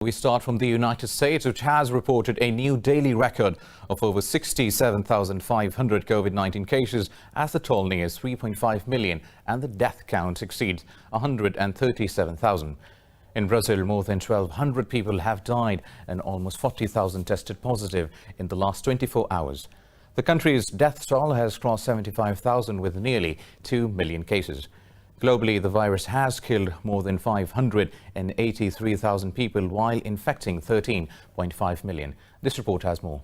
We start from the United States, which has reported a new daily record of over 67,500 COVID-19 cases as the toll nears 3.5 million and the death count exceeds 137,000. In Brazil, more than 1,200 people have died and almost 40,000 tested positive in the last 24 hours. The country's death toll has crossed 75,000 with nearly 2 million cases. Globally, the virus has killed more than 583,000 people while infecting 13.5 million. This report has more.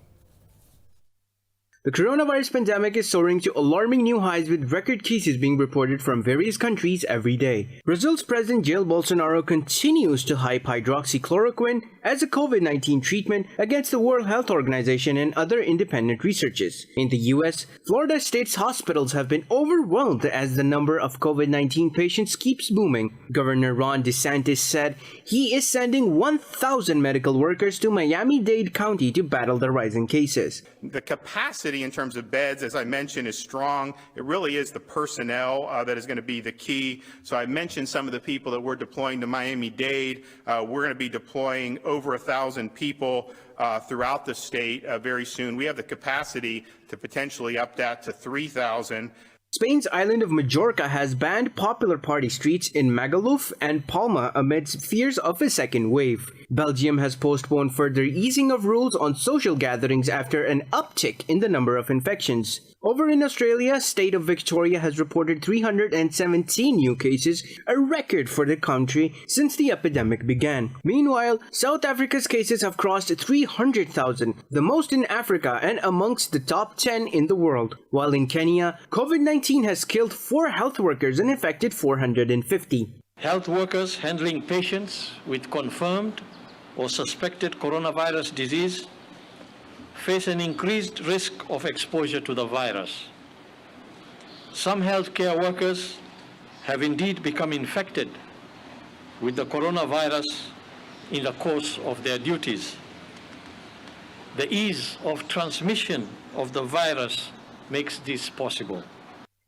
The coronavirus pandemic is soaring to alarming new highs with record cases being reported from various countries every day. Brazil's President Jair Bolsonaro continues to hype hydroxychloroquine as a COVID-19 treatment against the World Health Organization and other independent researchers. In the US, Florida state's hospitals have been overwhelmed as the number of COVID-19 patients keeps booming. Governor Ron DeSantis said he is sending 1,000 medical workers to Miami-Dade County to battle the rising cases. The capacity in terms of beds, as I mentioned, is strong. It really is the personnel that is going to be the key. So I mentioned some of the people that we're deploying to Miami-Dade. We're going to be deploying over 1,000 people throughout the state very soon. We have the capacity to potentially up that to 3,000. Spain's island of Majorca has banned popular party streets in Magaluf and Palma amidst fears of a second wave. Belgium has postponed further easing of rules on social gatherings after an uptick in the number of infections. Over in Australia, state of Victoria has reported 317 new cases, a record for the country since the epidemic began. Meanwhile, South Africa's cases have crossed 300,000, the most in Africa and amongst the top 10 in the world. While in Kenya, COVID-19 has killed 4 health workers and infected 450. Health workers handling patients with confirmed or suspected coronavirus disease face an increased risk of exposure to the virus. Some healthcare workers have indeed become infected with the coronavirus in the course of their duties. The ease of transmission of the virus makes this possible.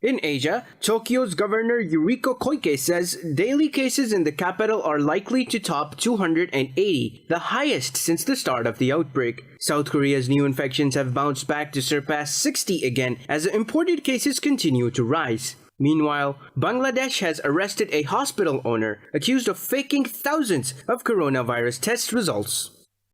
In Asia, Tokyo's Governor Yuriko Koike says daily cases in the capital are likely to top 280, the highest since the start of the outbreak. South Korea's new infections have bounced back to surpass 60 again as imported cases continue to rise. Meanwhile, Bangladesh has arrested a hospital owner accused of faking thousands of coronavirus test results.